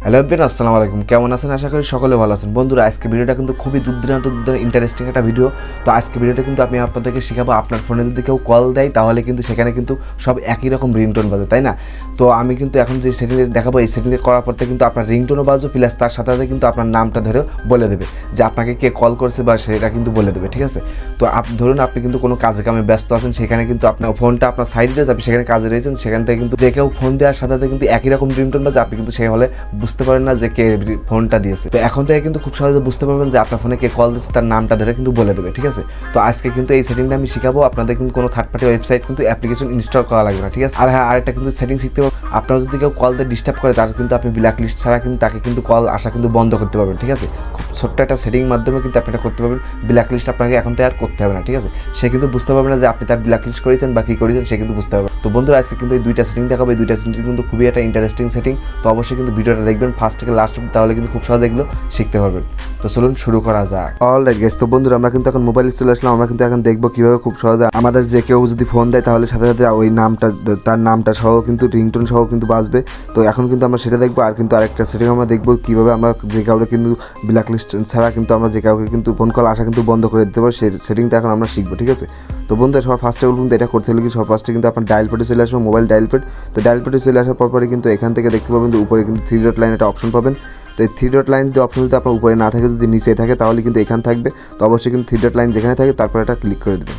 Hello everyone, আসসালামু আলাইকুম। কেমন আছেন? আশা করি সকলে ভালো আছেন। বন্ধুরা, আজকে ভিডিওটা কিন্তু খুবই দুর্দান্ত ইন্টারেস্টিং একটা ভিডিও। তো আজকে ভিডিওটা কিন্তু আমি আপনাদেরকে শেখাবো, আপনার ফোনে যদি কেউ কল দেয় তাহলে কিন্তু সেখানে কিন্তু সব একই রকম রিংটোন বাজে, তাই না? তো আমি কিন্তু এখন যে সেটিংয়ে দেখাবো, এই সেটিংয়ে করার পর কিন্তু আপনার রিংটোনও বাজবে, প্লাস তার সাথে সাথে কিন্তু আপনার নামটা ধরে বলে দেবে যে আপনাকে কে কল করছে বা সেটা কিন্তু বলে দেবে, ঠিক আছে? তো ধরুন আপনি কিন্তু কোনো কাজে কামে ব্যস্ত আছেন, সেখানে কিন্তু আপনার ফোনটা আপনার সাইডে যাবে, সেখানে কাজে রয়েছেন, সেখান থেকে কিন্তু যে কেউ ফোন দেওয়ার সাথে সাথে কিন্তু একই রকম রিংটোন বাজে, আপনি কিন্তু সেই হলে বুঝতে পারেন না যে কে ফোনটা দিয়েছে। তো এখন থেকে কিন্তু খুব সহজে বুঝতে পারবেন যে আপনার ফোনে কে কল দিচ্ছে, তার নামটা ধরে কিন্তু বলে দেবে, ঠিক আছে? তো আজকে কিন্তু এই সেটিংটা আমি শিখাবো। আপনাদের কিন্তু কোনো থার্ড পার্টি ওয়েবসাইট কিন্তু অ্যাপ্লিকেশন ইনস্টল করা লাগবে না, ঠিক আছে? আর হ্যাঁ, আরেকটা কিন্তু সেটিং শিখতে পারবেন, আপনার যদি কেউ কল দিয়ে ডিস্টার্ব করে তার কিন্তু আপনি ব্ল্যাক লিস্ট ছাড়া কিন্তু তাকে কিন্তু কল আসা কিন্তু বন্ধ করতে পারবেন, ঠিক আছে? খুব ছোট্ট একটা সেটিং মাধ্যমে কিন্তু আপনি এটা করতে পারবেন। ব্ল্যাক লিস্ট আপনাকে এখন থেকে আর করতে হবে না, ঠিক আছে? সে কিন্তু বুঝতে পারবে না যে আপনি তার ব্ল্যাক লিস্ট করেছেন বা কী করেছেন, সে কিন্তু বুঝতে পারবে। তো বন্ধুরা, আজকে কিন্তু এই দুইটা সেটিং দেখাবো। এই দুইটা সেটিং কিন্তু খুবই একটা ইন্টারেস্টিং সেটিং। তো অবশ্যই কিন্তু ভিডিওটা দেখবেন ফার্স্ট থেকে লাস্ট অবধি, তাহলে কিন্তু খুব সহজে এগুলো শিখতে পারবেন। তো চলুন শুরু করা যাক। অলরাইট গাইস, তো বন্ধুরা আমরা কিন্তু এখন মোবাইলে চলে আসলাম। আমরা কিন্তু এখন দেখবো কীভাবে খুব সহজে আমাদের যে কেউ যদি ফোন দেয় তাহলে সাথে সাথে ওই নামটা, তার নামটা সহ কিন্তু রিংটোন সহ কিন্তু বাজবে। তো এখন কিন্তু আমরা সেটা দেখবো। আর কিন্তু আরেকটা সেটিং আমরা দেখবো কীভাবে আমরা যে কাউকে কিন্তু ব্ল্যাক লিস্ট ছাড়া কিন্তু আমরা যে কাউকে কিন্তু ফোন কল আসা কিন্তু বন্ধ করে দিতে পারবো। সেই সেটিংটা এখন আমরা শিখবো, ঠিক আছে? তো বন্ধুরা, সবার ফার্স্টে বলুন এটা করতে হলে কি সবার ফার্স্টে কিন্তু আপনার ডায়াল প্যাডে চলে আসবে, মোবাইল ডায়াল প্যাড। তো ডায়াল প্যাডে চলে আসার পরে কিন্তু এখান থেকে দেখতে পাবেন যে উপরে কিন্তু 3 ডট লাইন একটা অপশন পাবেন। তো এই 3 ডট লাইন যদি অপশন যদি আপনার উপরে না থাকে, যদি নিচে থাকে, তাহলে কিন্তু এখানে থাকবে। তো অবশ্যই কিন্তু 3 ডট লাইন যেখানে থাকে তারপরে এটা ক্লিক করে দেবেন।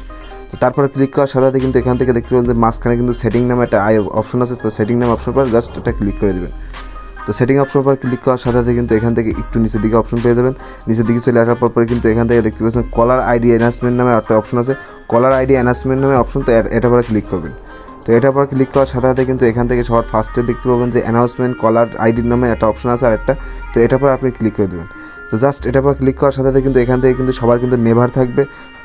তো তারপরে ক্লিক করার সাথে সাথে কিন্তু এখান থেকে দেখতে পাবেন যে মাঝখানে কিন্তু সেটিং নামে একটা অপশন আছে। তো সেটিং নাম অপশন পর জাস্ট এটা ক্লিক করে দেবেন। তো সেটিং অপশন পর ক্লিক করার সাথে সাথে কিন্তু এখান থেকে একটু নিচের দিকে অপশন পেয়ে যাবেন। নিচের দিকে চলে আসার পরে কিন্তু এখান থেকে দেখতে পাচ্ছেন কলার আইডি এনহান্সমেন্ট নামে একটা অপশন আছে। কলার আইডি এনহান্সমেন্ট নামে অপশন, তো এটা পরে ক্লিক করবেন। তো এটার পর ক্লিক করার সাথে সাথে কিন্তু এখান থেকে সবার ফার্স্টে দেখতে পাবেন যে অ্যানাউন্সমেন্ট কলার আইডির নামে একটা অপশন আছে আর একটা। তো এটার পর আপনি ক্লিক করে দেবেন। তো জাস্ট এটার পর ক্লিক করার সাথে সাথে কিন্তু এখান থেকে কিন্তু সবার কিন্তু নেভার থাকবে।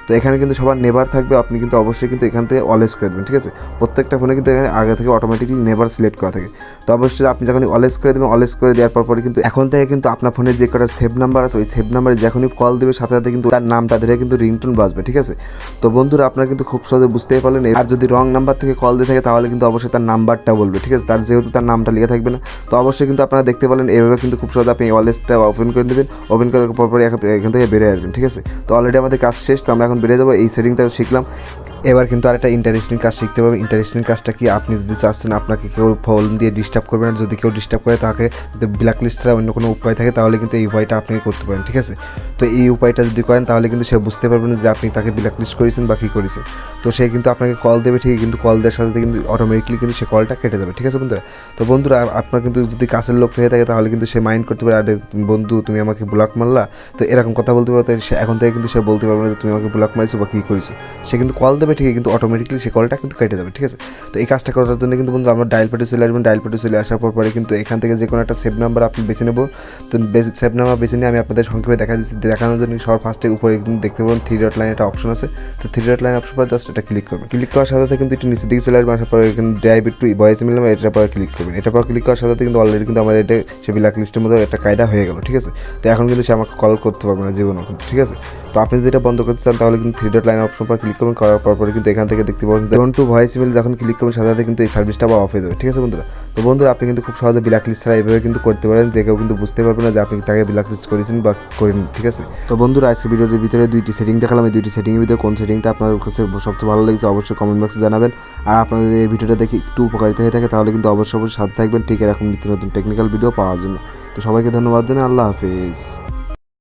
তো এখানে কিন্তু সবার নেভার থাকবে, আপনি কিন্তু অবশ্যই কিন্তু এখান থেকে অলওয়েজ করে দেবেন, ঠিক আছে? প্রত্যেকটা ফোনে কিন্তু এখানে আগে থেকে অটোমেটিকলি নেভার সিলেক্ট করা থাকে। তো অবশ্যই আপনি যখন অলওয়েজ করে দেবেন, অলওয়েজ করে দেওয়ার পরে কিন্তু এখন থেকে কিন্তু আপনার ফোনে যে কটা সেভ নাম্বার আছে, ওই সেভ নাম্বারে যখনই কল দেবে সাথে সাথে কিন্তু তার নামটা ধরে কিন্তু রিংটোন বাজবে, ঠিক আছে? তো বন্ধুরা, আপনারা কিন্তু খুব সহজে বুঝতেই পারলেন। আর যদি রং নাম্বার থেকে কল দিয়ে থাকে তাহলে কিন্তু অবশ্যই তার নাম্বারটা বলবে, ঠিক আছে? তার যেহেতু তার নামটা লিখে থাকবে না। তো অবশ্যই কিন্তু আপনারা দেখতে পারলেন এইভাবে কিন্তু খুব সহজে আপনি অলওয়েজটা ওপেন করে দেবেন। ওপেন করার পর এখান থেকে বেরিয়ে আসবেন, ঠিক আছে? তো অলরেডি আমাদের কাজ শেষ। তো আমরা এখন বেরিয়ে যাবো। এই সেটিংটা শিখলাম। এবার কিন্তু আরেকটা ইন্টারেস্টিং কাজ শিখতে পারবেন। ইন্টারেস্টিং কাজটা কি, আপনি যদি চাচ্ছেন আপনাকে কেউ ফোন দিয়ে ডিস্টার্ব করবে না, যদি কেউ ডিস্টার্ব করে তাকে যদি ব্ল্যাক লিস্ট ছাড়া অন্য কোনো উপায় থাকে তাহলে কিন্তু এই উপায়টা আপনি করতে পারেন, ঠিক আছে? তো এই উপায়টা যদি করেন তাহলে কিন্তু সে বুঝতে পারবেন যে আপনি তাকে ব্ল্যাক লিস্ট করেছেন বা কী করেছেন। তো সে কিন্তু আপনাকে কল দেবে, ঠিক, কিন্তু কল দেওয়ার সাথে কিন্তু অটোমেটিকলি কিন্তু সে কলটা কেটে যাবে, ঠিক আছে বন্ধুরা? তো বন্ধুরা, আপনার কিন্তু যদি কাছের লোক হয়ে থাকে তাহলে কিন্তু সে মাইন্ড করতে পারে, আরে বন্ধু তুমি আমাকে ব্লক মারলা, তো এরকম কথা বলতে পারতে সে এখন থেকে কিন্তু সে বলতে পারবে না যে তুমি আমাকে ব্লক মারিছো বা কী করেছো। সে কিন্তু কল দেবে, ঠিক, কিন্তু অটোমেটিকলি সে কলটা কিন্তু কেটে যাবে, ঠিক আছে? তো এই কাজটা করার জন্য কিন্তু বন্ধু আমরা ডায়াল প্যাডে চলে আসবেন। ডায়াল প্যাডে চলে আসার পরে কিন্তু এখান থেকে যে কোনো একটা সেভ নাম্বার আপনি বেছে নেব। তো সেভ নাম্বার বেছে নিয়ে আমি আপনাদের সংক্ষেপে দেখানোর জন্য সবার ফার্স্টে উপরে কিন্তু দেখতে পাবেন 3 ডট লাইন একটা অপশন আছে। তো 3 ডট লাইন অপশন পর জাস্ট এটা ক্লিক করবেন। ক্লিক করার সাথে সাথে কিন্তু একটু নিচের দিকে চলে আসবেন। আসার পরে এখানে ড্রাইভ টু ভয়েস ইমেল নামে এটার পরে ক্লিক করবেন। এটার পর ক্লিক করার সাথে সাথে কিন্তু অলরেডি কিন্তু আমার এটা সে ব্ল্যাক লিস্টের মধ্যে একটা কায়দা হয়ে গেল, ঠিক আছে? তো এখন কিন্তু সে আমাকে কল করতে পারবে না জীবনও, ঠিক আছে? তো আপনি যদি এটা বন্ধ করতে চান তাহলে কিন্তু 3 ডট লাইন অপশন পর ক্লিক করবেন। করার পরে কিন্তু এখান থেকে দেখতে পাবেন ডোন্ট টু ভয়েস ইমেল, যখন ক্লিক করবেন সাথে সাথে কিন্তু এই সার্ভিসটা আবার অফ হয়ে যাবে, ঠিক আছে বন্ধুরা? তো বন্ধুরা, আপনি কিন্তু খুব সহজে ব্ল্যাক লিস্ট ছাড়া এইভাবে কিন্তু করতে পারেন, যে কেউ কিন্তু বুঝতে পারবে না যে আপনি তাকে ব্ল্যাক লিস্ট করেছেন বা করেন, ঠিক আছে? তো বন্ধুরা, আজকে ভিডিওর ভিতরে দুইটি সেটিং দেখালাম। এই দুইটি সেটিংয়ের ভিতরে কোন সেটিংটা আপনার কাছে সবচেয়ে ভালো লেগেছে অবশ্যই কমেন্ট বক্সে জানাবেন। আর আপনাদের এই ভিডিওটা দেখে একটু উপকারিত হয়ে থাকে তাহলে কিন্তু অবশ্যই সাথে থাকবেন, ঠিক এরকম নিত্য নতুন টেকনিক্যাল ভিডিও পাওয়ার জন্য। তো সবাইকে ধন্যবাদ জানাই। আল্লাহ হাফেজ।